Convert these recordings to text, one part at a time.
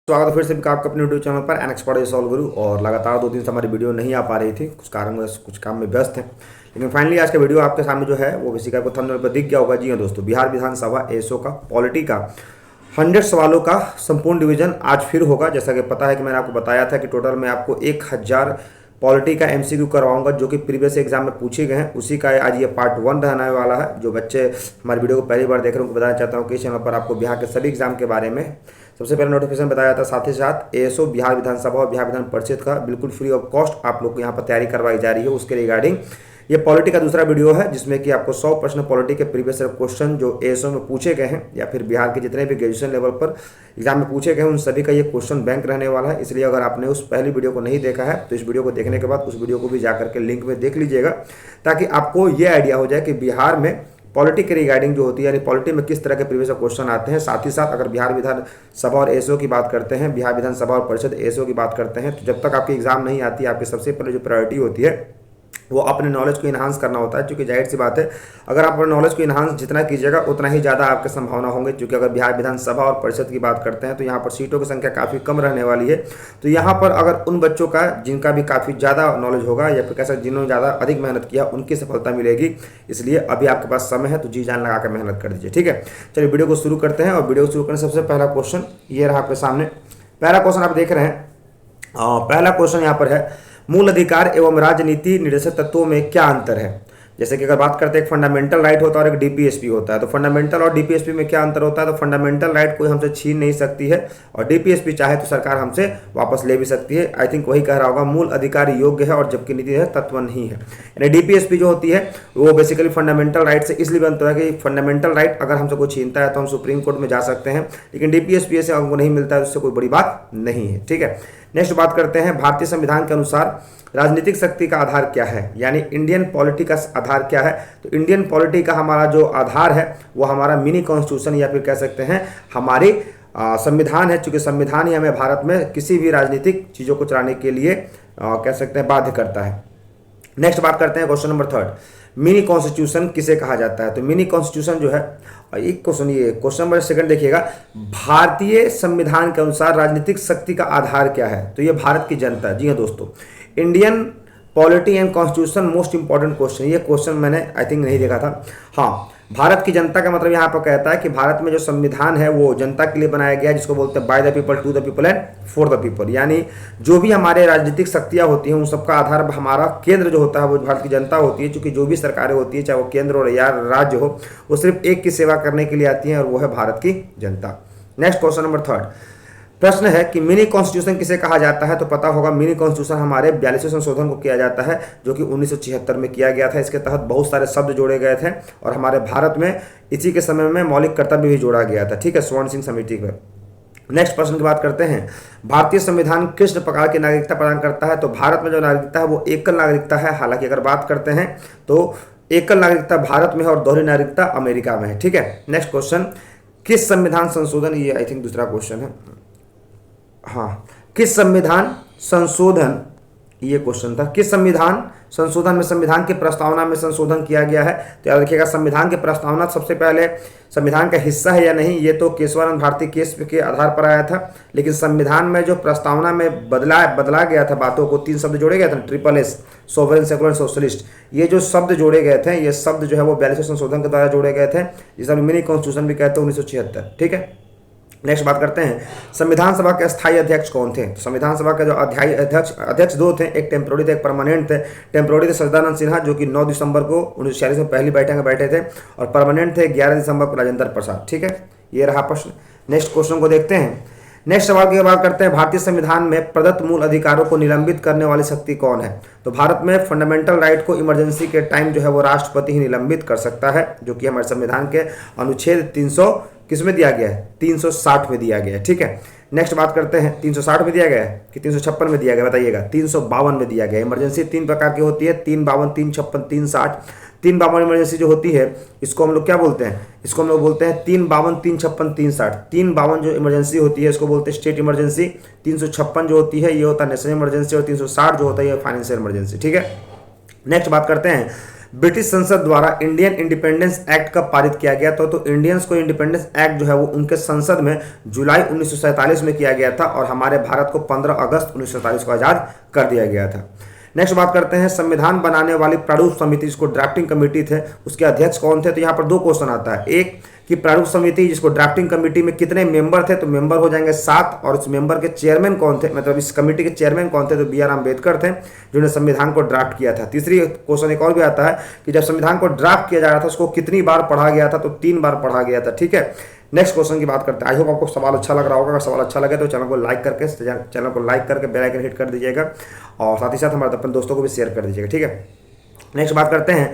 स्वागत है फिर से आपका अपने यूट्यूब चैनल पर एनएक्स पढ़े सॉल्व गुरु। और लगातार 2 दिन से हमारी वीडियो नहीं आ पा रही थी, कुछ कारणवश कुछ काम में व्यस्त है, लेकिन फाइनली आज का वीडियो आपके सामने जो है वो किसी का थंबनेल पर दिख गया होगा। जी हाँ दोस्तों, बिहार विधानसभा एसओ का पॉलिटी का 100 सवालों का संपूर्ण डिवीजन आज फिर होगा। जैसा कि पता है कि मैंने आपको बताया था कि टोटल मैं आपको 1000 पॉलिटी का एमसीक्यू करवाऊंगा जो कि प्रीवियस एग्जाम में पूछे गए हैं। उसी का आज ये पार्ट 1 रहने वाला है। जो बच्चे हमारी वीडियो को पहली बार देख रहे हैं उनको बताना चाहता हूँ कि इस चैनल पर आपको बिहार के सभी एग्जाम के बारे में सबसे पहले नोटिफिकेशन बताया जाता है। साथ ही साथ एएसओ बिहार विधानसभा और बिहार विधान परिषद का बिल्कुल फ्री ऑफ कॉस्ट आप लोग को यहाँ पर तैयारी करवाई जा रही है। उसके रिगार्डिंग ये पॉलिटी का दूसरा वीडियो है जिसमें कि आपको 100 प्रश्न पॉलिटी के प्रीवियस क्वेश्चन जो एएसओ में पूछे गए हैं या फिर बिहार के जितने भी ग्रेजुएशन लेवल पर एग्जाम में पूछे गए हैं उन सभी का ये क्वेश्चन बैंक रहने वाला है। इसलिए अगर आपने उस पहली वीडियो को नहीं देखा है तो इस वीडियो को देखने के बाद उस वीडियो को भी जाकर के लिंक में देख लीजिएगा, ताकि आपको ये आइडिया हो जाए कि बिहार में पॉलिटी के रिगार्डिंग जो होती है यानी पॉलिटी में किस तरह के प्रीवियस क्वेश्चन आते हैं। साथ ही साथ अगर बिहार विधानसभा और एसओ की बात करते हैं, बिहार विधानसभा और परिषद एसओ की बात करते हैं, तो जब तक आपकी एग्जाम नहीं आती आपकी सबसे पहले जो प्रायोरिटी होती है वो अपने नॉलेज को इन्हांस करना होता है। क्योंकि जाहिर सी बात है अगर आप अपने नॉलेज को इन्हांस जितना कीजिएगा उतना ही ज़्यादा आपके संभावना होंगे। क्योंकि अगर बिहार विधानसभा और परिषद की बात करते हैं तो यहाँ पर सीटों की संख्या काफ़ी कम रहने वाली है। तो यहाँ पर अगर उन बच्चों का जिनका भी काफ़ी ज़्यादा नॉलेज होगा या फिर कैसा जिन्होंने ज़्यादा अधिक मेहनत किया उनकी सफलता मिलेगी। इसलिए अभी आपके पास समय है तो जी जान लगा कर मेहनत कर दीजिए। ठीक है, चलिए वीडियो को शुरू करते हैं। और वीडियो को शुरू करने सबसे पहला क्वेश्चन ये रहा आपके सामने। पहला क्वेश्चन आप देख रहे हैं, पहला क्वेश्चन यहाँ पर है, मूल अधिकार एवं राजनीति निर्देशक तत्वों में क्या अंतर है। जैसे कि अगर बात करते हैं एक फंडामेंटल राइट होता है और एक डीपीएसपी होता है, तो फंडामेंटल और डीपीएसपी में क्या अंतर होता है। तो फंडामेंटल राइट कोई हमसे छीन नहीं सकती है और डीपीएसपी चाहे तो सरकार हमसे वापस ले भी सकती है। आई थिंक वही कह रहा होगा, मूल अधिकार योग्य है और जबकि नीति है तत्व नहीं है। यानी डीपीएसपी जो होती है वो बेसिकली फंडामेंटल राइट से इसलिए बनता है कि फंडामेंटल राइट अगर हमसे कोई छीनता है तो हम सुप्रीम कोर्ट में जा सकते हैं, लेकिन डीपीएसपी से हमको नहीं मिलता है, उससे कोई बड़ी बात नहीं है। ठीक है, नेक्स्ट बात करते हैं, भारतीय संविधान के अनुसार राजनीतिक शक्ति का आधार क्या है, यानी इंडियन पॉलिटी का आधार क्या है। तो इंडियन पॉलिटी का हमारा जो आधार है वो हमारा मिनी कॉन्स्टिट्यूशन या फिर कह सकते हैं हमारी संविधान है। चूंकि संविधान ही हमें भारत में किसी भी राजनीतिक चीज़ों को चलाने के लिए कह सकते हैं बाध्य करता है। नेक्स्ट बात करते हैं क्वेश्चन नंबर 3, मिनी कॉन्स्टिट्यूशन किसे कहा जाता है। तो मिनी कॉन्स्टिट्यूशन जो है, एक क्वेश्चन ये क्वेश्चन नंबर 2 देखिएगा, भारतीय संविधान के अनुसार राजनीतिक शक्ति का आधार क्या है। तो ये भारत की जनता है। जी हाँ दोस्तों, Indian polity and constitution most important question. ये क्वेश्चन मैंने आई थिंक नहीं देखा था। हाँ, भारत की जनता का मतलब यहाँ पर कहता है कि भारत में जो संविधान है वो जनता के लिए बनाया गया है, जिसको बोलते हैं by the people, to the people and for the people. यानी जो भी हमारे राजनीतिक शक्तियाँ होती हैं उन सबका आधार हमारा केंद्र जो होता है वो भारत की जनता होती है। क्योंकि जो भी सरकारें होती है चाहे वो केंद्र और या राज्य हो, वो सिर्फ एक की सेवा करने के लिए आती हैं और वो है भारत की जनता। नेक्स्ट क्वेश्चन नंबर 3 प्रश्न है कि मिनी कॉन्स्टिट्यूशन किसे कहा जाता है। तो पता होगा मिनी कॉन्स्टिट्यूशन हमारे 42वें संशोधन को किया जाता है जो कि 1976 में किया गया था। इसके तहत बहुत सारे शब्द जोड़े गए थे और हमारे भारत में इसी के समय में मौलिक कर्तव्य भी जोड़ा गया था। ठीक है, स्वर्ण सिंह समिति पर। नेक्स्ट प्रश्न की बात करते हैं, भारतीय संविधान किस प्रकार की नागरिकता प्रदान करता है। तो भारत में जो नागरिकता है वो एकल नागरिकता है। हालांकि अगर बात करते हैं तो एकल नागरिकता भारत में है और दोहरी नागरिकता अमेरिका में है। ठीक है, नेक्स्ट क्वेश्चन, किस संविधान संशोधन, ये आई थिंक दूसरा क्वेश्चन है। हाँ, किस संविधान संशोधन, ये क्वेश्चन था, किस संविधान संशोधन में संविधान की प्रस्तावना में संशोधन किया गया है। तो याद रखिएगा, संविधान की प्रस्तावना सबसे पहले संविधान का हिस्सा है या नहीं ये तो केशवानंद भारती केस के आधार पर आया था, लेकिन संविधान में जो प्रस्तावना में बदला गया था बातों को, 3 शब्द जोड़े गए थे, triple S, sovereign, secular, socialist. ये जो शब्द जोड़े गए थे ये शब्द जो है वो 42वें संशोधन के द्वारा जोड़े गए थे, जिसे मिनी कॉन्स्टिट्यूशन भी कहते हैं 1976। ठीक है, नेक्स्ट बात करते हैं, संविधान सभा के स्थायी अध्यक्ष कौन थे। संविधान सभा के जो अध्यक्ष 2 थे, एक टेम्पोररी थे एक परमानेंट थे। टेम्पोररी थे सच्चिदानंद सिन्हा जो कि 9 दिसंबर को 1946 में पहली बैठक में बैठे थे, और परमानेंट थे 11 दिसंबर को राजेंद्र प्रसाद। ठीक है, ये रहा प्रश्न। नेक्स्ट क्वेश्चन को देखते हैं। नेक्स्ट सवाल की बात करते हैं, भारतीय संविधान में प्रदत्त मूल अधिकारों को निलंबित करने वाली शक्ति कौन है। तो भारत में फंडामेंटल राइट को इमरजेंसी के टाइम जो है वो राष्ट्रपति ही निलंबित कर सकता है, जो कि हमारे संविधान के अनुच्छेद 300 किस में दिया गया है, 360 में दिया गया है। ठीक है, नेक्स्ट बात करते हैं, 360 में दिया गया है कि 356 में दिया गया, बताइएगा। 352 में दिया गया। इमरजेंसी 3 प्रकार की होती है, 352, 356, 360। 352 इमरजेंसी जो होती है इसको हम लोग क्या बोलते हैं, इसको हम लोग बोलते हैं 352, 356, 360। 352 जो इमरजेंसी होती है इसको बोलते हैं स्टेट इमरजेंसी। 356 जो होती है ये होता है नेशनल इमरजेंसी, और 360 जो होता है ये फाइनेंशियल इमरजेंसी। ठीक है, नेक्स्ट बात करते हैं, ब्रिटिश संसद द्वारा इंडियन इंडिपेंडेंस एक्ट कब पारित किया गया था? तो इंडियंस को इंडिपेंडेंस एक्ट जो है वो उनके संसद में जुलाई 1947 में किया गया था और हमारे भारत को 15 अगस्त 1947 को आज़ाद कर दिया गया था। नेक्स्ट बात करते हैं संविधान बनाने वाली प्रारूप समिति, जिसको ड्राफ्टिंग कमेटी थे, उसके अध्यक्ष कौन थे? तो यहाँ पर दो क्वेश्चन आता है। एक कि प्रारूप समिति जिसको ड्राफ्टिंग कमेटी में कितने मेंबर थे? तो मेंबर हो जाएंगे 7 और इस मेंबर के चेयरमैन कौन थे, मतलब इस कमेटी के चेयरमैन कौन थे? तो बी आर अम्बेडकर थे जिन्होंने संविधान को ड्राफ्ट किया था। तीसरी क्वेश्चन एक और भी आता है कि जब संविधान को ड्राफ्ट किया जा रहा था उसको कितनी बार पढ़ा गया था? तो 3 बार पढ़ा गया था। ठीक है, नेक्स्ट क्वेश्चन की बात करते हैं। आई होप आपको सवाल अच्छा लग रहा होगा। अगर सवाल अच्छा लगे तो चैनल को लाइक करके बेल आइकन हिट कर दीजिएगा और साथ ही साथ हमारे अपने दोस्तों को भी शेयर कर दीजिएगा। ठीक है, नेक्स्ट बात करते हैं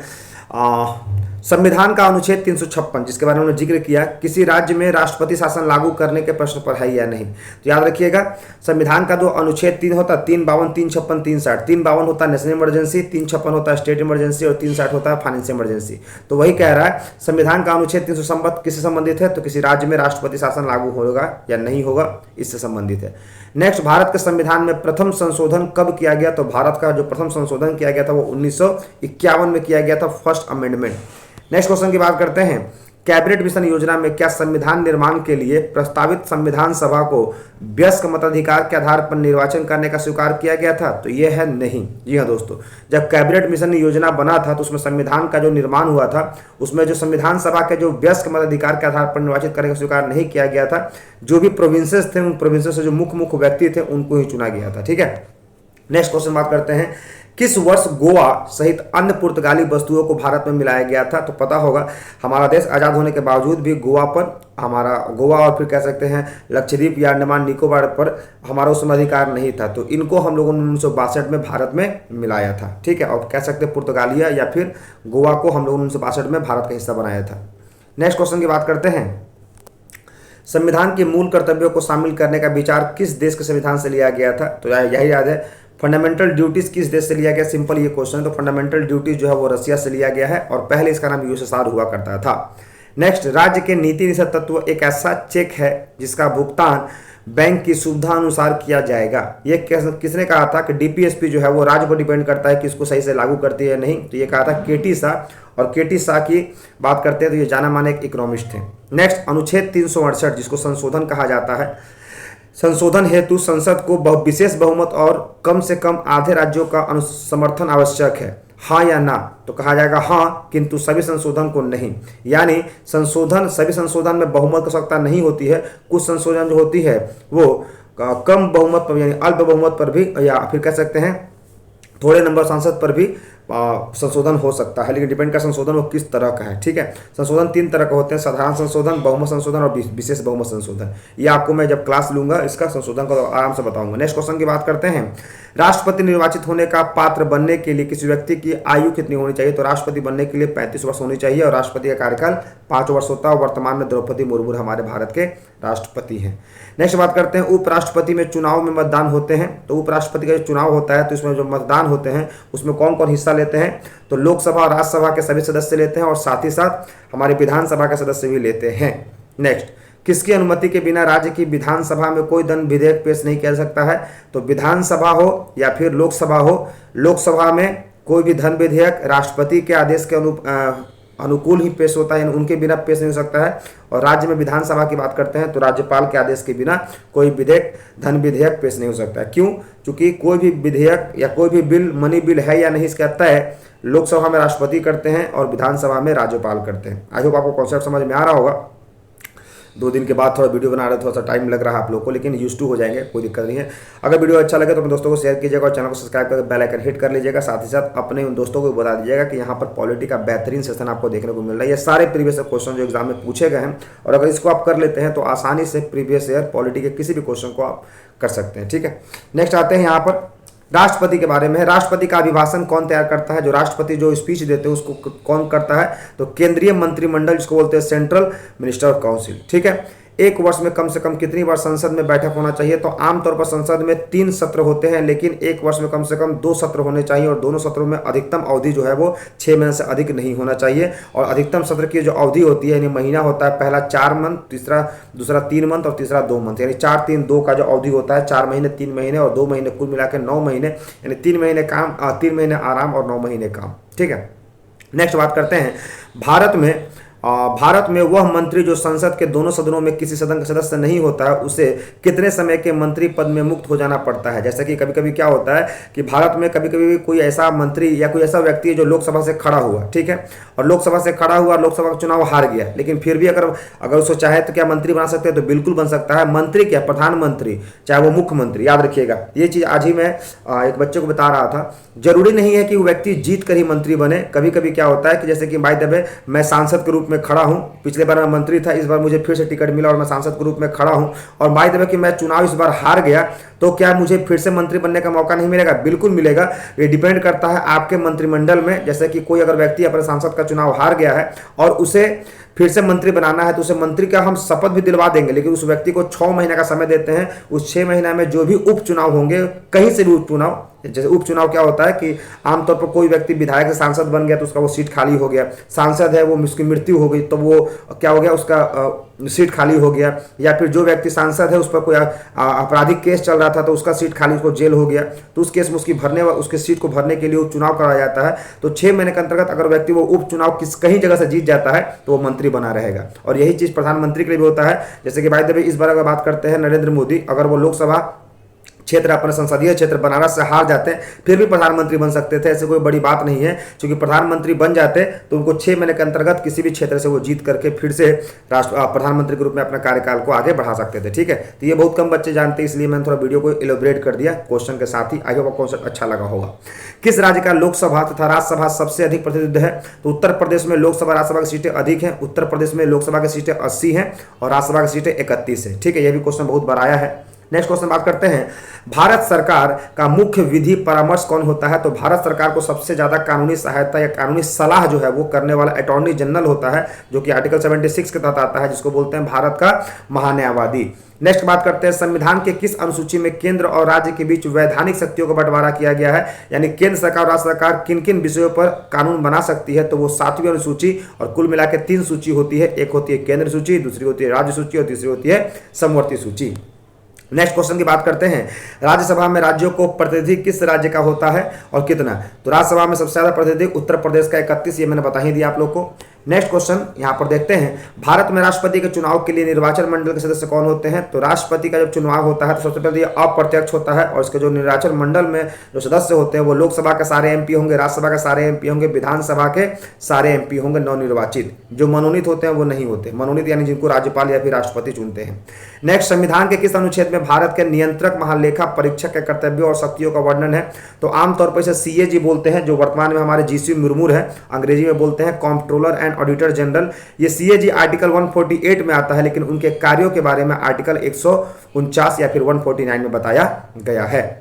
संविधान का अनुच्छेद 356 जिसके बारे में उन्होंने जिक्र किया, किसी राज्य में राष्ट्रपति शासन लागू करने के प्रश्न पर है या नहीं? तो याद रखिएगा संविधान का जो अनुच्छेद 3 होता है 352, 356, 360, 352 होता है नेशनल इमरजेंसी, 356 होता है स्टेट इमरजेंसी और 360 होता है फाइनेंशियल इमरजेंसी। तो वही कह रहा है संविधान का अनुच्छेद 356 किससे संबंधित है? तो किसी राज्य में राष्ट्रपति शासन लागू होगा या नहीं होगा, इससे संबंधित है। नेक्स्ट, भारत के संविधान में प्रथम संशोधन कब किया गया? तो भारत का जो प्रथम संशोधन किया गया था वो 1951 में किया गया था, फर्स्ट अमेंडमेंट। नेक्स्ट क्वेश्चन की बात करते हैं, कैबिनेट मिशन योजना में क्या संविधान निर्माण के लिए प्रस्तावित संविधान सभा को वयस्क मताधिकार के आधार पर निर्वाचन करने का स्वीकार किया गया था? तो यह है नहीं। जी हाँ दोस्तों, जब कैबिनेट मिशन योजना बना था तो उसमें संविधान का जो निर्माण हुआ था उसमें जो संविधान सभा के जो वयस्क मताधिकार के आधार पर निर्वाचित करने का स्वीकार नहीं किया गया था। जो भी प्रोविंसेस थे उन प्रोविंसेस से जो मुख्य व्यक्ति थे उनको ही चुना गया था। ठीक है, नेक्स्ट क्वेश्चन बात करते हैं, किस वर्ष गोवा सहित अन्य पुर्तगाली वस्तुओं को भारत में मिलाया गया था? तो पता होगा हमारा देश आज़ाद होने के बावजूद भी गोवा और फिर कह सकते हैं लक्षद्वीप या अंडमान निकोबार पर हमारा उसमें अधिकार नहीं था, तो इनको हम लोगों ने 1962 में भारत में मिलाया था। ठीक है, और कह सकते हैं पुर्तगालिया या फिर गोवा को हम लोगों ने 1962 में भारत का हिस्सा बनाया था। नेक्स्ट क्वेश्चन की बात करते हैं, संविधान के मूल कर्तव्यों को शामिल करने का विचार किस देश के संविधान से लिया गया था? तो यही याद है। फंडामेंटल ड्यूटीज किस देश से लिया गया? सिंपल ये क्वेश्चन है। तो फंडामेंटल ड्यूटीज जो है वो रसिया से लिया गया है और पहले इसका नाम यूएसएसआर हुआ करता था। नेक्स्ट, राज्य के नीति निषेध तत्व एक ऐसा चेक है जिसका भुगतान बैंक की सुविधा अनुसार किया जाएगा। ये किसने कहा था कि डीपीएसपी जो है वो राज्य पर डिपेंड करता है कि इसको सही से लागू करती है या नहीं? तो ये कहा था केटी शाह। और केटी शाह की बात करते हैं तो ये जाना माने एक इकोनॉमिस्ट थे। नेक्स्ट, अनुच्छेद 368 जिसको संशोधन कहा जाता है, संशोधन हेतु संसद को विशेष बहुमत और कम से कम आधे राज्यों का समर्थन आवश्यक है, हाँ या ना? तो कहा जाएगा हाँ, किंतु सभी संशोधन को नहीं। यानी सभी संशोधन में बहुमत की आवश्यकता नहीं होती है। कुछ संशोधन जो होती है वो कम बहुमत पर यानी अल्प बहुमत पर भी या फिर कह सकते हैं थोड़े नंबर सांसद पर भी संशोधन हो सकता है, लेकिन डिपेंड का संशोधन वो किस तरह का है। ठीक है, संशोधन 3 तरह के होते हैं, साधारण संशोधन, बहुमत संशोधन और विशेष बहुमत संशोधन। ये आपको मैं जब क्लास लूंगा इसका संशोधन को आराम से बताऊंगा। नेक्स्ट क्वेश्चन की बात करते हैं, राष्ट्रपति निर्वाचित होने का पात्र बनने के लिए किसी व्यक्ति की आयु कितनी होनी चाहिए? तो राष्ट्रपति बनने के लिए 35 वर्ष होनी चाहिए और राष्ट्रपति का कार्यकाल 5 वर्ष होता है। वर्तमान में द्रौपदी मुर्मू हमारे भारत के राष्ट्रपति हैं। नेक्स्ट बात करते हैं, उपराष्ट्रपति में चुनाव में मतदान होते हैं। तो उपराष्ट्रपति का जो चुनाव होता है तो इसमें जो मतदान होते हैं उसमें कौन कौन हिस्सा लेते हैं? तो लोकसभा और राज्यसभा के सभी सदस्य लेते हैं और साथ ही साथ हमारी विधानसभा के सदस्य भी लेते हैं। नेक्स्ट, किसकी अनुमति के बिना राज्य की विधानसभा में कोई धन विधेयक पेश नहीं किया जा सकता है? तो विधानसभा हो या फिर लोकसभा हो, लोकसभा में कोई भी धन विधेयक राष्ट्रपति के आदेश के अनुकूल ही पेश होता है, उनके बिना पेश नहीं हो सकता है। और राज्य में विधानसभा की बात करते हैं तो राज्यपाल के आदेश के बिना कोई धन विधेयक पेश नहीं हो सकता है। क्यों? क्योंकि कोई भी विधेयक या कोई भी बिल मनी बिल है या नहीं इसका तय लोकसभा में राष्ट्रपति करते हैं और विधानसभा में राज्यपाल करते हैं। आई होप आपको कॉन्सेप्ट समझ में आ रहा होगा। 2 दिन के बाद थोड़ा वीडियो बना रहे, थोड़ा सा टाइम लग रहा है आप लोग को, लेकिन यूज टू हो जाएंगे, कोई दिक्कत नहीं है। अगर वीडियो अच्छा लगे तो अपने दोस्तों को शेयर कीजिएगा और चैनल को सब्सक्राइब करके बेल आइकन हिट कर लीजिएगा। साथ ही साथ अपने उन दोस्तों को बता दीजिएगा कि यहाँ पर पॉलिटी का बेहतरीन सेशन आपको देखने को मिल रहा है। ये सारे प्रीवियस क्वेश्चन जो एग्जाम में पूछे गए हैं और अगर इसको आप कर लेते हैं तो आसानी से प्रीवियस ईयर पॉलिटी के किसी भी क्वेश्चन को आप कर सकते हैं। ठीक है, नेक्स्ट आते हैं यहाँ पर राष्ट्रपति के बारे में। राष्ट्रपति का अभिभाषण कौन तैयार करता है? जो राष्ट्रपति जो स्पीच देते हैं उसको कौन करता है? तो केंद्रीय मंत्रिमंडल, जिसको बोलते हैं सेंट्रल मिनिस्टर ऑफ काउंसिल। ठीक है, एक वर्ष में कम से कम कितनी बार संसद में बैठक होना चाहिए? तो आमतौर पर संसद में 3 सत्र होते हैं, लेकिन एक वर्ष में कम से कम 2 सत्र होने चाहिए और दोनों सत्रों में अधिकतम अवधि जो है वो 6 महीने से अधिक नहीं होना चाहिए। और अधिकतम सत्र की जो अवधि होती है यानी महीना होता है, पहला 4 मंथ, दूसरा 3 मंथ और तीसरा 2 मंथ, यानी 4-3-2 का जो अवधि होता है, 4 महीने, 3 महीने और 2 महीने, कुल मिला के 9 महीने, यानी 3 महीने काम, 3 महीने आराम और 9 महीने काम। ठीक है, नेक्स्ट बात करते हैं भारत में वह मंत्री जो संसद के दोनों सदनों में किसी सदन का सदस्य नहीं होता है उसे कितने समय के मंत्री पद में मुक्त हो जाना पड़ता है। जैसे कि कभी कभी क्या होता है कि भारत में कभी कभी कोई ऐसा मंत्री या कोई ऐसा व्यक्ति है जो लोकसभा से खड़ा हुआ, ठीक है, और लोकसभा से खड़ा हुआ, लोकसभा का चुनाव हार गया, लेकिन फिर भी अगर उसको चाहे तो क्या मंत्री बना सकते हैं? तो बिल्कुल बन सकता है। मंत्री क्या, प्रधानमंत्री, चाहे वो मुख्यमंत्री, याद रखिएगा ये चीज़। आज ही मैं एक बच्चे को बता रहा था, जरूरी नहीं है कि वो व्यक्ति जीत कर ही मंत्री बने। कभी कभी क्या होता है कि जैसे कि बाय द वे मैं सांसद के रूप में खड़ा हूं, पिछले बार मैं मंत्री था, इस बार मुझे फिर से टिकट मिला और मैं सांसद के रूप में खड़ा हूं, और बाय द वे कि मैं चुनाव इस बार हार गया, तो क्या मुझे फिर से मंत्री बनने का मौका नहीं मिलेगा? बिल्कुल मिलेगा। ये डिपेंड करता है आपके मंत्रिमंडल में। जैसे कि कोई अगर व्यक्ति अपने सांसद का चुनाव हार गया है और उसे फिर से मंत्री बनाना है, तो उसे मंत्री का हम शपथ भी दिलवा देंगे, लेकिन उस व्यक्ति को 6 महीने का समय देते हैं। उस 6 महीना में जो भी उपचुनाव होंगे, कहीं से भी उपचुनाव, जैसे उपचुनाव क्या होता है कि आमतौर पर कोई व्यक्ति विधायक से सांसद बन गया तो उसका वो सीट खाली हो गया, सांसद है वो उसकी मृत्यु हो गई तो वो क्या हो गया, उसका सीट खाली हो गया, या फिर जो व्यक्ति सांसद है उस पर कोई आपराधिक केस चल रहा था तो उसका सीट खाली, उसको जेल हो गया, तो उस केस में उसके सीट को भरने के लिए उपचुनाव कराया जाता है। तो 6 महीने के अंतर्गत अगर व्यक्ति वो उपचुनाव कहीं जगह से जीत जाता है तो वो मंत्री बना रहेगा। और यही चीज़ प्रधानमंत्री के लिए भी होता है। जैसे कि भाई देवी इस बार अगर बात करते हैं नरेंद्र मोदी, अगर वो लोकसभा क्षेत्र, अपने संसदीय क्षेत्र बनारस से हार जाते फिर भी प्रधानमंत्री बन सकते थे, ऐसे कोई बड़ी बात नहीं है। क्योंकि प्रधानमंत्री बन जाते तो उनको 6 महीने के अंतर्गत किसी भी क्षेत्र से वो जीत करके फिर से प्रधानमंत्री के रूप में अपने कार्यकाल को आगे बढ़ा सकते थे, ठीक है। तो ये बहुत कम बच्चे जानते हैं, इसलिए मैंने थोड़ा वीडियो को इलेबोरेट कर दिया क्वेश्चन के साथ ही। आई होप क्वेश्चन अच्छा लगा होगा। किस राज्य का लोकसभा तथा राज्यसभा सबसे अधिक प्रतिनिधित्व है? तो उत्तर प्रदेश में लोकसभा राज्यसभा की सीटें अधिक हैं। उत्तर प्रदेश में लोकसभा की सीटें 80 हैं और राज्यसभा की सीटें 31 है, ठीक है। यह भी क्वेश्चन बहुत बार आया है। नेक्स्ट क्वेश्चन बात करते हैं, भारत सरकार का मुख्य विधि परामर्श कौन होता है? तो भारत सरकार को सबसे ज्यादा कानूनी सहायता या कानूनी सलाह जो है वो करने वाला अटॉर्नी जनरल होता है, जो कि आर्टिकल 76 के तहत आता है, जिसको बोलते हैं भारत का महान्यायवादी। नेक्स्ट बात करते हैं, संविधान के किस अनुसूची में केंद्र और राज्य के बीच वैधानिक शक्तियों का बंटवारा किया गया है? यानी केंद्र सरकार और राज्य सरकार किन किन विषयों पर कानून बना सकती है? तो वो 7वीं अनुसूची, और कुल मिला के 3 सूची होती है। एक होती है केंद्र सूची, दूसरी होती है राज्य सूची और तीसरी होती है समवर्ती सूची। नेक्स्ट क्वेश्चन की बात करते हैं, राज्यसभा में राज्यों को प्रतिनिधि किस राज्य का होता है और कितना? तो राज्यसभा में सबसे ज्यादा प्रतिनिधि उत्तर प्रदेश का 31, ये मैंने बता ही दिया आप लोग को। नेक्स्ट क्वेश्चन यहाँ पर देखते हैं, भारत में राष्ट्रपति के चुनाव के लिए निर्वाचन मंडल के सदस्य कौन होते हैं? तो राष्ट्रपति का जब चुनाव होता है तो सबसे पहले ये अप्रत्यक्ष होता है, और इसके जो निर्वाचन मंडल में जो सदस्य होते हैं वो लोकसभा के सारे एमपी होंगे, राज्यसभा के सारे एमपी होंगे, विधानसभा के सारे एमपी होंगे, नवनिर्वाचित। जो मनोनीत होते हैं वो नहीं होते। मनोनीत यानी जिनको राज्यपाल या फिर राष्ट्रपति चुनते हैं। नेक्स्ट, संविधान के किस अनुच्छेद में भारत के नियंत्रक, महालेखा परीक्षक के कर्तव्यों और शक्तियों का वर्णन है? तो आमतौर पर इसे सीएजी बोलते हैं, जो वर्तमान में हमारे जीसी मुर्मू है, अंग्रेजी में बोलते हैं कॉम्प्ट्रोलर एंड ऑडिटर जनरल। ये सीएजी आर्टिकल 148 में आता है, लेकिन उनके कार्यों के बारे में आर्टिकल 149 या फिर 149 में बताया गया है।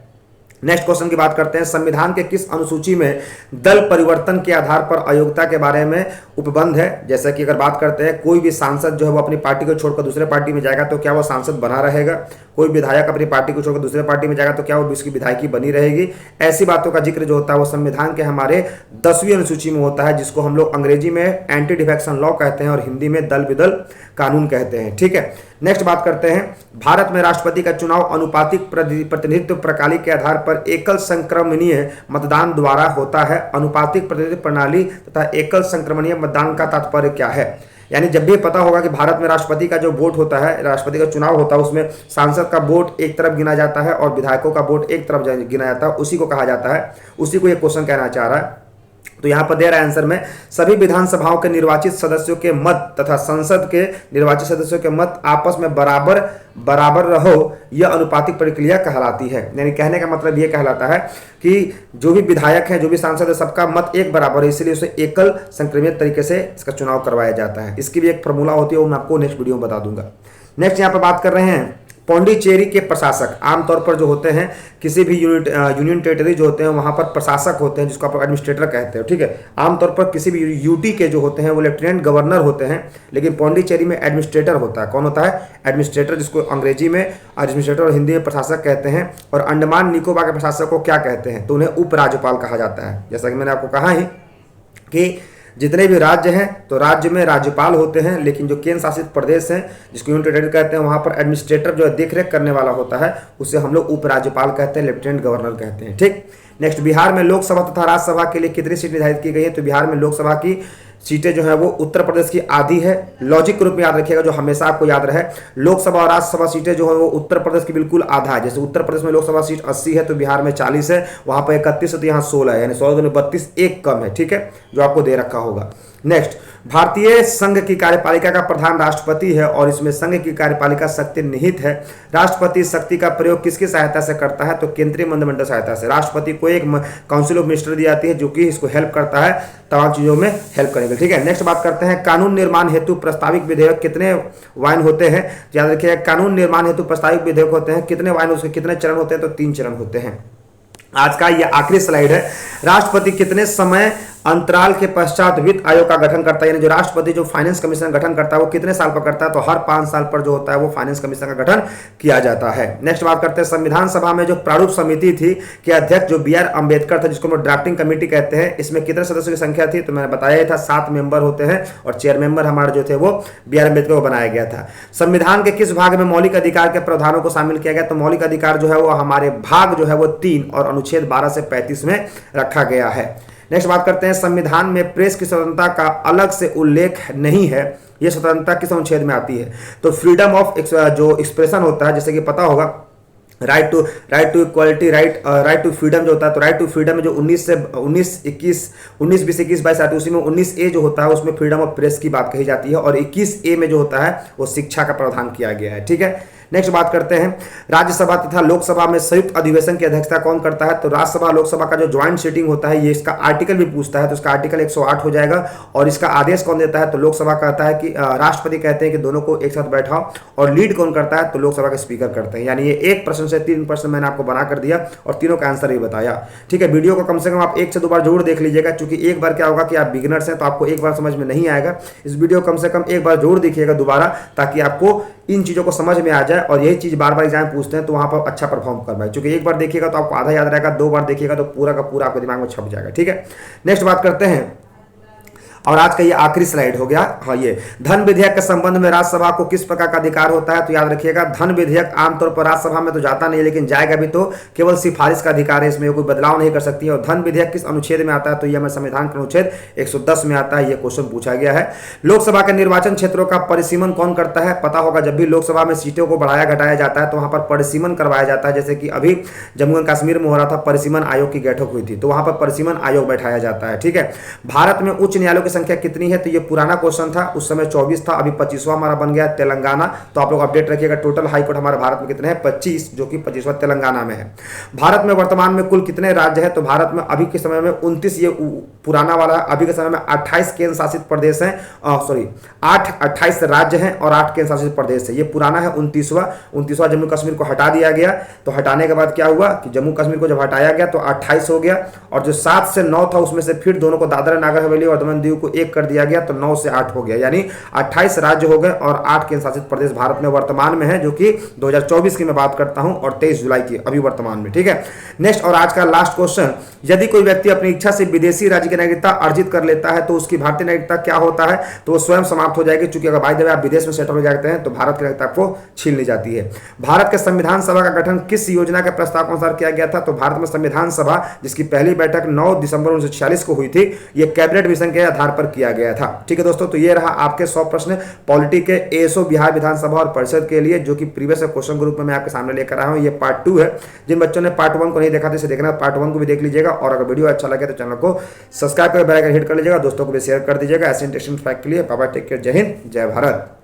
नेक्स्ट क्वेश्चन की बात करते हैं, संविधान के किस अनुसूची में दल परिवर्तन के आधार पर अयोग्यता के बारे में उपबंध है? जैसे कि अगर बात करते हैं, कोई भी सांसद जो है वो अपनी पार्टी को छोड़कर दूसरे पार्टी में जाएगा तो क्या वो सांसद बना रहेगा? कोई विधायक अपनी पार्टी को छोड़कर दूसरे पार्टी में जाएगा तो क्या वो उसकी विधायकी बनी रहेगी? ऐसी बातों का जिक्र जो होता है वो संविधान के हमारे 10वीं अनुसूची में होता है, जिसको हम लोग अंग्रेजी में एंटी डिफेक्शन लॉ कहते हैं और हिंदी में दल विदल कानून कहते हैं, ठीक है। नेक्स्ट बात करते हैं, भारत में राष्ट्रपति का चुनाव अनुपातिक प्रतिनिधित्व प्रणाली के आधार पर एकल संक्रमणीय मतदान द्वारा होता है। अनुपातिक प्रतिनिधित्व प्रणाली तथा एकल संक्रमणीय मतदान का तात्पर्य क्या है? यानी जब भी पता होगा कि भारत में राष्ट्रपति का जो वोट होता है, राष्ट्रपति का चुनाव होता है, उसमें सांसद का वोट एक तरफ गिना जाता है और विधायकों का वोट एक तरफ गिना जाता है, उसी को कहा जाता है, उसी को ये क्वेश्चन कहना चाह रहा है। तो यहाँ पर दे रहा है आंसर में, सभी विधानसभाओं के निर्वाचित सदस्यों के मत तथा संसद के निर्वाचित सदस्यों के मत आपस में बराबर रहो, यह अनुपातिक प्रक्रिया कहलाती है। यानी कहने का मतलब यह कहलाता है कि जो भी विधायक हैं, जो भी सांसद है, सबका मत एक बराबर है, इसलिए उसे एकल संक्रमित तरीके से इसका चुनाव करवाया जाता है। इसकी भी एक फॉर्मूला होती है, वो मैं आपको नेक्स्ट वीडियो में बता दूंगा। नेक्स्ट यहाँ पर बात कर रहे हैं, पौंडीचेरी के प्रशासक आमतौर पर जो होते हैं, किसी भी यूनियन टेरिटरी जो होते हैं वहां पर प्रशासक होते हैं, जिसको आप एडमिनिस्ट्रेटर कहते हैं, ठीक है। आमतौर पर किसी भी यूटी के जो होते हैं वो लेफ्टिनेंट गवर्नर होते हैं, लेकिन पौंडीचेरी में एडमिनिस्ट्रेटर होता है। कौन होता है? एडमिनिस्ट्रेटर, जिसको अंग्रेजी में एडमिनिस्ट्रेटर और हिंदी में प्रशासक कहते हैं। और अंडमान निकोबार के प्रशासक को क्या कहते हैं? तो उन्हें उपराज्यपाल कहा जाता है। जैसा कि मैंने आपको कहा ही कि जितने भी राज्य हैं तो राज्य में राज्यपाल होते हैं, लेकिन जो केंद्र शासित प्रदेश हैं, जिसको यूनियन टेरिटरी कहते हैं, वहां पर एडमिनिस्ट्रेटर जो है देखरेख करने वाला होता है, उसे हम लोग उपराज्यपाल कहते हैं, लेफ्टिनेंट गवर्नर कहते हैं, ठीक। नेक्स्ट, बिहार में लोकसभा तथा राज्यसभा के लिए कितनी सीट निर्धारित की गई है? तो बिहार में लोकसभा की सीटें जो है वो उत्तर प्रदेश की आधी है। लॉजिक के रूप में याद रखिएगा, जो हमेशा आपको याद रहे, लोकसभा और राज्यसभा सीटें जो है वो उत्तर प्रदेश की बिल्कुल आधा है। जैसे उत्तर प्रदेश में लोकसभा सीट 80 है तो बिहार में 40 है, वहां पर 31 है तो यहाँ 16 है, यानी 16 दूनी 32, एक कम है, ठीक है, जो आपको दे रखा होगा। नेक्स्ट, भारतीय संघ की कार्यपालिका का प्रधान राष्ट्रपति है और इसमें संघ की कार्यपालिका शक्ति निहित है। राष्ट्रपति शक्ति का प्रयोग किसकी सहायता से करता है? तो केंद्रीय मंत्रिमंडल सहायता से। राष्ट्रपति को एक काउंसिल ऑफ मिनिस्टर दी जाती है जो कि इसको हेल्प करता है, तमाम चीजों में हेल्प करेंगे, ठीक है। नेक्स्ट बात करते हैं, कानून निर्माण हेतु प्रस्तावित विधेयक कितने वायन होते हैं? याद रखिए, कानून निर्माण हेतु प्रस्तावित विधेयक होते हैं कितने वायन, उसके कितने चरण होते हैं? तो 3 चरण होते हैं। आज का ये आखिरी स्लाइड है, राष्ट्रपति कितने समय अंतराल के पश्चात वित्त आयोग का गठन करता है? यानी जो राष्ट्रपति जो फाइनेंस कमीशन का गठन करता है वो कितने साल पर करता है? तो हर 5 साल पर जो होता है वो फाइनेंस कमीशन का गठन किया जाता है। नेक्स्ट बात करते हैं, संविधान सभा में जो प्रारूप समिति थी के अध्यक्ष जो BR अम्बेडकर था, जिसको हम ड्राफ्टिंग कमेटी कहते हैं, इसमें कितने सदस्यों की संख्या थी? तो मैंने बताया था 7 मेंबर होते हैं और चेयर मेंबर हमारे जो थे वो BR अम्बेडकर को बनाया गया था। संविधान के किस भाग में मौलिक अधिकार के प्रावधानों को शामिल किया गया? तो मौलिक अधिकार जो है वो हमारे भाग जो है वो 3 और अनुच्छेद 12 से 35 में रखा गया है। नेक्स्ट बात करते हैं, संविधान में प्रेस की स्वतंत्रता का अलग से उल्लेख नहीं है, यह स्वतंत्रता किस अनुच्छेद में आती है? तो फ्रीडम ऑफ जो एक्सप्रेशन होता है, जैसे कि पता होगा right to equality, right to freedom जो होता है, तो राइट टू फ्रीडम में जो 19 से 19 21 19 20 21 22 आती है, उसी में 19A जो होता है उसमें फ्रीडम ऑफ प्रेस की बात कही जाती है और 21A में जो होता है वो शिक्षा का प्रावधान किया गया है, ठीक है। नेक्स्ट बात करते हैं, राज्यसभा तथा लोकसभा में संयुक्त अधिवेशन की अध्यक्षता कौन करता है? तो राज्यसभा लोकसभा का जो ज्वाइंट सीटिंग होता है, ये इसका आर्टिकल भी पूछता है, तो इसका आर्टिकल 108 हो जाएगा। और इसका आदेश कौन देता है? तो लोकसभा कहता है कि राष्ट्रपति कहते हैं कि दोनों को एक साथ बैठाओ, और लीड कौन करता है? तो लोकसभा के स्पीकर करते हैं। यानी ये 1 प्रश्न से 3 प्रश्न मैंने आपको बना कर दिया और तीनों का आंसर भी बताया, ठीक है। वीडियो को कम से कम आप 1 से 2 बार जरूर देख लीजिएगा, क्योंकि एक बार क्या होगा कि आप बिगिनर्स हैं तो आपको एक बार समझ में नहीं आएगा। इस वीडियो को कम से कम एक बार जरूर देखिएगा दोबारा, ताकि आपको इन चीज़ों को समझ में आ जाए और यही चीज़ बार बार एग्जाम पूछते हैं तो वहाँ पर अच्छा परफॉर्म कर पाए। क्योंकि एक बार देखिएगा तो आपको आधा याद रहेगा, 2 बार देखिएगा तो पूरा का पूरा आपके दिमाग में छप जाएगा, ठीक है। नेक्स्ट बात करते हैं, और आज का ये आखिरी स्लाइड हो गया। हाँ, ये धन विधेयक के संबंध में राज्यसभा को किस प्रकार का अधिकार होता है? तो याद रखिएगा, धन विधेयक आमतौर पर राज्यसभा में तो जाता नहीं, लेकिन जाएगा भी तो केवल सिफारिश का अधिकार है, इसमें कोई बदलाव नहीं कर सकती है। और धन विधेयक किस अनुच्छेद में आता है? तो यह हमारे संविधान के अनुच्छेद 110 में आता है। यह क्वेश्चन पूछा गया है। लोकसभा के निर्वाचन क्षेत्रों का परिसीमन कौन करता है? पता होगा, जब भी लोकसभा में सीटों को बढ़ाया घटाया जाता है तो वहां पर परिसीमन करवाया जाता है। जैसे कि अभी जम्मू एंड कश्मीर में हो रहा था, परिसीमन आयोग की बैठक हुई थी, तो वहां पर परिसीमन आयोग बैठाया जाता है, ठीक है। भारत में उच्च न्यायालयों की संख्या कितनी है? तो ये पुराना क्वेश्चन था, उस समय 24 था, अभी 25वां हमारा बन गया तेलंगाना। तो आप लोग अपडेट रखिएगा, टोटल हाईकोर्ट हमारे भारत में कितने हैं? 25, जो कि 25वां तेलंगाना में है। भारत में वर्तमान में कुल कितने राज्य हैं? तो भारत में अभी के समय में 29, ये पुराना वाला है, अभी के समय में 28 केंद्र शासित प्रदेश हैं, 28 राज्य हैं और 8 केंद्र शासित प्रदेश है। ये पुराना है 29वां जम्मू कश्मीर को हटा दिया गया। तो हटाने के बाद क्या हुआ कि जम्मू कश्मीर को जब हटाया गया तो 28 हो गया, और जो 7 से 9 था उसमें से फिर दोनों को दादरा नागर हवेली और दमन दीव को 1 कर दिया गया, तो 9 से 8 हो गया, यानी 28 राज्य हो गए और 8 केंद्र शासित प्रदेश भारत में वर्तमान में है, जो कि 2024 की मैं बात करता हूं और 23 जुलाई की अभी वर्तमान में, ठीक है। नेक्स्ट और आज का लास्ट क्वेश्चन, यदि कोई व्यक्ति अपनी इच्छा से विदेशी राज्य की नागरिकता अर्जित कर लेता है तो उसकी भारतीय नागरिकता क्या होता है? तो वो स्वयं समाप्त हो जाएगी, क्योंकि अगर बाय द वे आप विदेश में सेटल हो जाते हैं तो भारत की नागरिकता आपको छीन ली जाती है। भारत के संविधान सभा का गठन किस योजना के प्रस्ताव के अनुसार किया गया था? तो भारत में संविधान सभा, जिसकी पहली बैठक 9 दिसंबर 1946 को हुई थी, यह कैबिनेट मिशन के आधार पर किया गया था, ठीक है दोस्तों। तो ये रहा आपके 100 प्रश्न पॉलिटी के ASO बिहार विधानसभा और परिषद के लिए, जो कि प्रीवियस क्वेश्चन ग्रुप में मैं आपके सामने लेकर आया हूं। ये पार्ट 2 है। जिन बच्चों ने पार्ट 1 को नहीं देखा था, इसे देखना, पार्ट 1 को भी देख लीजिएगा। और अगर वीडियो अच्छा लगे तो चैनल को सब्सक्राइब कर बेल आइकन हिट कर लीजिएगा, दोस्तों को भी शेयर कर दीजिएगा। ऐसे इंटरेस्टिंग फैक्ट के लिए बाबा टेक केयर, जय हिंद, जय भारत।